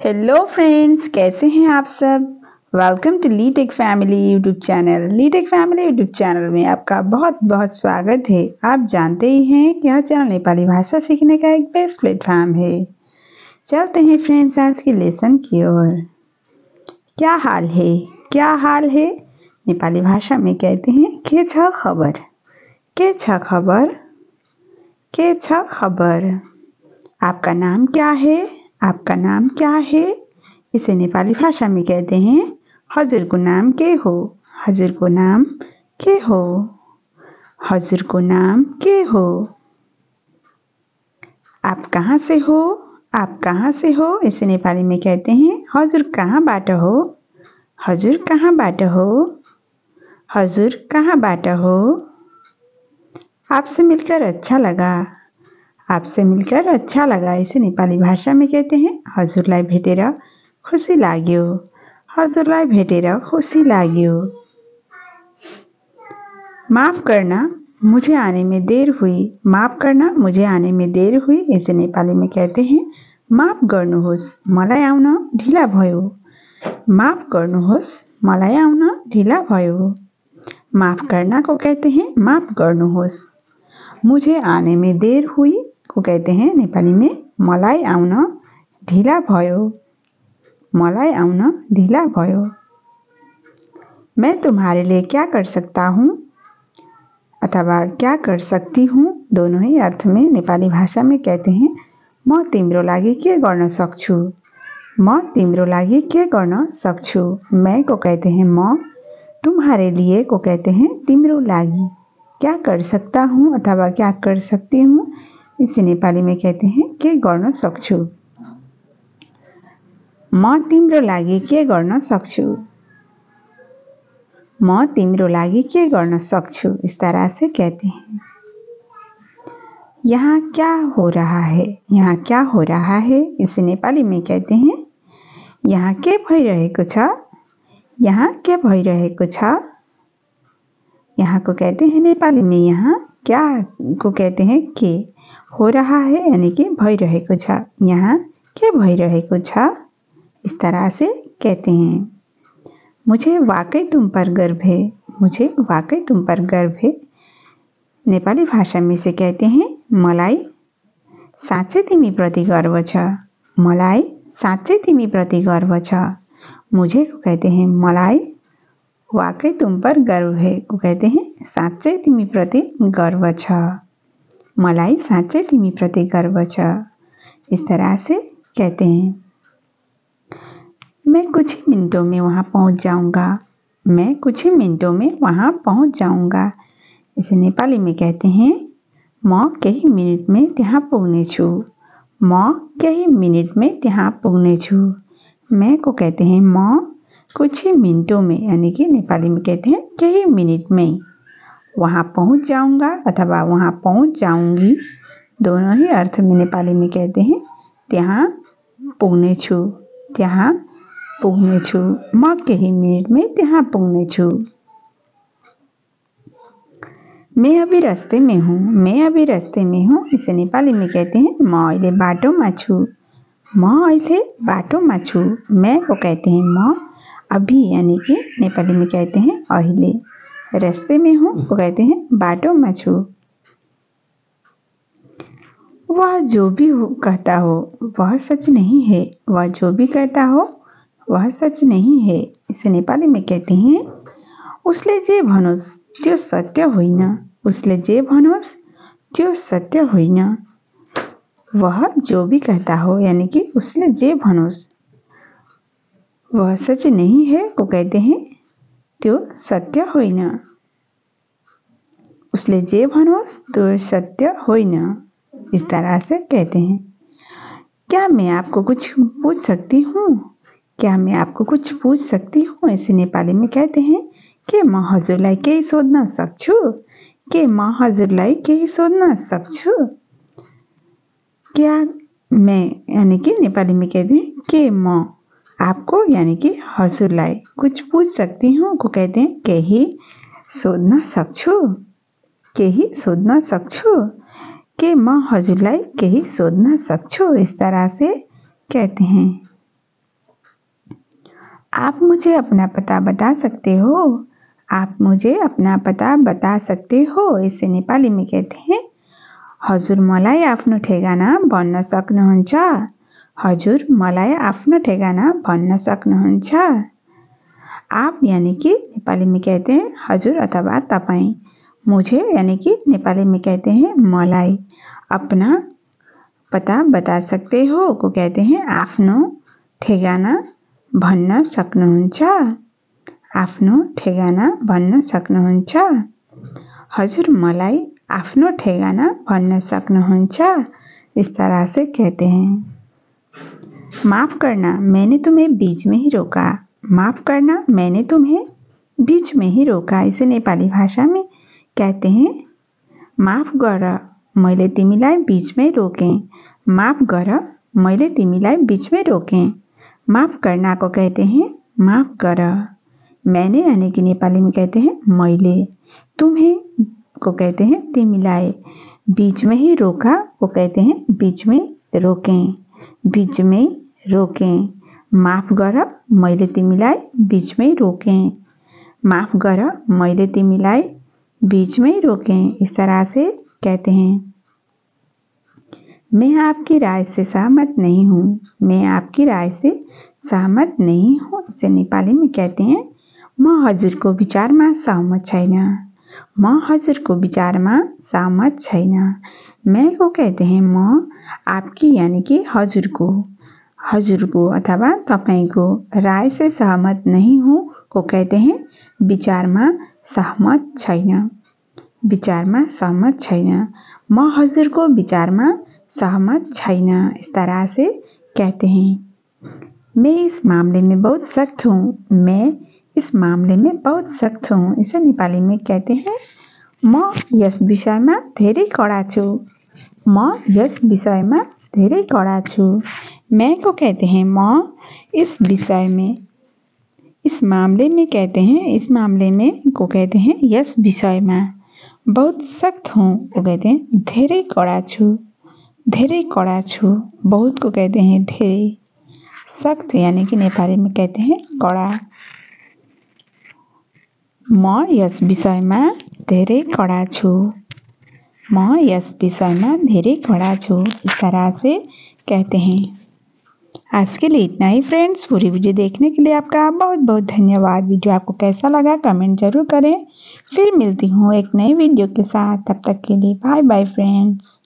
Hello friends, कैसे हैं आप सब। Welcome to Leetech family YouTube channel. Leetech family YouTube channel में आपका बहुत बहुत स्वागत है। आप जानते ही हैं कि यह चैनल नेपाली भाषा सीखने का एक बेस्ट प्लेटफॉर्म है। चलते हैं फ्रेंड्स आज के लेसन की ओर। क्या हाल है, क्या हाल है नेपाली भाषा में कहते हैं के छ खबर, के छ खबर, के छ खबर। आपका नाम क्या है, आपका नाम क्या है। इसे नेपाली भाषा में कहते हैं हजुरको नाम के हो, हजुरको नाम के हो, हजुरको नाम के हो। आप कहाँ से हो, आप कहाँ से हो। इसे नेपाली में कहते हैं हजुर कहाँबाट हो, हजुर कहाँबाट हो, हजुर कहाँबाट हो। आपसे मिलकर अच्छा लगा, आपसे मिलकर अच्छा लगा। इसे नेपाली भाषा में कहते हैं हजुरलाई भेटेर खुसी लाग्यो, हजुरलाई भेटेर खुसी लाग्यो। माफ करना मुझे आने में देर हुई, माफ करना मुझे आने में देर हुई। इसे नेपाली में कहते हैं माफ गर्नुहोस् मलाई आउन ढिला भयो, माफ गर्नुहोस् मलाई आउन ढिला भयो। माफ करना को कहते हैं माफ गर्नुहोस्। मुझे आने में देर हुई को कहते हैं नेपाली में मलाई आउन ढिला भयो, मलाई आउन ढिला भयो। मैं तुम्हारे लिए क्या कर सकता हूँ अथवा क्या कर सकती हूँ, दोनों ही अर्थ में नेपाली भाषा में कहते हैं म तिम्रो लागि के गर्न सक्छु, म तिम्रो लागि के गर्न सक्छु। मैं को कहते हैं म, तुम्हारे लिए को कहते हैं तिम्रो लागि। क्या कर सकता हूँ अथवा क्या कर सकती हूँ, इसे नेपाली में कहते हैं के गर्न सक्छु। म तिम्रो लागि के गर्न सक्छु, म तिम्रो लागि के गर्न सक्छु। इस तरह से कहते हैं। यहाँ क्या हो रहा है, यहाँ क्या हो रहा है। इसे नेपाली में कहते हैं यहाँ के भइरहेको छ, यहाँ के भइरहेको छ। यहाँ को कहते हैं नेपाली में यहाँ, क्या को कहते हैं के, हो रहा है यानी कि भइरहेको छ, यहाँ के भइरहेको छ। इस तरह से कहते हैं। मुझे वाकई तुम पर गर्व है, मुझे वाकई तुम पर गर्व है। नेपाली भाषा में से कहते हैं मलाई साँच्चै तिमी प्रति गर्व छ, मलाई साँच्चै तिमी प्रति गर्व छ। मुझे को कहते हैं मलाई, वाकई तुम पर गर्व है को कहते हैं साँच्चै तिमी प्रति गर्व छ, मलाई साँच्चै तिमी प्रति गर्व छ। इस तरह से कहते हैं। मैं कुछ ही मिनटों में वहाँ पहुँच जाऊँगा, मैं कुछ ही मिनटों में वहाँ पहुँच जाऊँगा। इसे नेपाली में कहते हैं म केही मिनट में त्यहाँ पुग्नेछु, म केही मिनट में त्यहाँ पुग्नेछु। मैं को कहते हैं म, कुछ ही मिनटों में यानी कि नेपाली में कहते हैं केही मिनट में। वहाँ पहुँच जाऊँगा अथवा वहाँ पहुँच जाऊँगी, दोनों ही अर्थ में नेपाली में कहते हैं त्यहाँ पुग्नेछु, त्यहाँ पुग्नेछु। म केही मिनट में त्यहाँ पुग्नेछु। मैं अभी रास्ते में हूँ, मैं अभी रास्ते में हूँ। इसे नेपाली में कहते हैं म अहिले बाटोमा छु, म अहिले बाटोमा छु। मैं को कहते हैं म, अभी यानी कि नेपाली में कहते हैं अहिले। रास्ते में हूँ को कहते हैं बाटोमा छु। वह जो भी कहता हो वह सच नहीं है, वह जो भी कहता हो वह सच नहीं है। इसे नेपाली में कहते हैं उसले जे भनोस् त्यो सत्य होइन, उसले जे भनोस् त्यो सत्य होइन। वह जो भी कहता हो यानी कि उसले जे भनोस् वह सच नहीं है को कहते हैं त्यो सत्य होइन, उसले जे भनोस् त्यो सत्य होइन। इस तरह से कहते हैं। क्या मैं आपको कुछ पूछ सकती हूँ, क्या मैं आपको कुछ पूछ सकती हूँ। इसे नेपाली में कहते हैं के म हजुरलाई केही सोध्न सक्छु, के म हजुरलाई केही सोध्न सक्छु। क्या मैं यानी कि नेपाली में कहते हैं के म आपको यानी कि हजुरलाई कुछ पूछ सकती हूँ को कहते हैं केही सोध्न सक्छु, केही सोध्न सक्छु। के म हजुरलाई केही सोध्न सक्छु। इस तरह से कहते हैं। आप मुझे अपना पता बता सकते हो? आप मुझे अपना पता बता सकते हो? इसे नेपाली में कहते हैं हजुर मलाई आफ्नो ठेगाना भन्न सक्नुहुन्छ? हजुर मलाई आफ्नो ठेगाना भन्न सक्नुहुन्छ? आप यानी कि नेपाली में कहते हैं हजुर अथवा तपाईं। मुझे यानी कि नेपाली में कहते हैं मलाई। अपना पता बता सकते हो को कहते हैं आफ्नो ठेगाना भन्न सक्नुहुन्छ? आफ्नो ठेगाना भन्न सक्नुहुन्छ? हजुर मलाई आफ्नो ठेगाना भन्न सक्नुहुन्छ? इस तरह से कहते हैं। माफ़ करना, मैंने तुम्हें बीच में ही रोका। माफ़ करना, मैंने तुम्हें बीच में ही रोका। इसे नेपाली भाषा में कहते हैं माफ गर, मैले तिमीलाई बीचमै रोकेँ। माफ गर, मैले तिमीलाई बीचमै रोकेँ। माफ करना को कहते हैं माफ गर। मैंने यानी कि नेपाली में कहते हैं मैले। तुम्हें को कहते हैं तिमीलाई। बीच में ही रोका को कहते हैं बीच में रोकें। बीच में रोकें। माफ गर, मैले तिमीलाई बीच में रोकें। माफ गर, मैले तिमीलाई बीच में रोकें। इस तरह से कहते हैं। मैं आपकी राय से सहमत नहीं हूँ। मैं आपकी राय से सहमत नहीं हूँ। इसे नेपाली में कहते हैं म हजुरको विचारमा सहमत छैन। म हजुरको विचारमा सहमत छैन। मैं को कहते हैं म, आपकी यानी कि हजुरको अथवा तपाईंको, राय से सहमत नहीं हूँ को कहते हैं विचारमा सहमत छैन। विचारमा सहमत छैन। म हजुरको विचारमा सहमत छैन। इस तरह से कहते हैं। मैं इस मामले में बहुत सख्त हूँ। मैं इस मामले में बहुत सख्त हूँ। इसे नेपाली में कहते हैं म यस विषयमा धेरै कडा छु। म यस विषयमा धेरै कडा छु। मैं को कहते हैं म इस विषय में, इस मामले में कहते हैं, इस मामले में को कहते हैं यस विषयमा। बहुत सख्त हूँ को कहते हैं धेरै कडा छु। धेरै कडा छु। बहुत को कहते हैं धेरै। सख्त यानी कि नेपाली में कहते हैं कडा। म यस विषयमा धेरै कडा छु। म यस विषयमा धेरै कडा छु। इस तरह से कहते हैं। आज के लिए इतना ही फ्रेंड्स। पूरी वीडियो देखने के लिए आपका बहुत बहुत धन्यवाद। वीडियो आपको कैसा लगा कमेंट जरूर करें। फिर मिलती हूँ एक नई वीडियो के साथ। तब तक के लिए बाय बाय फ्रेंड्स।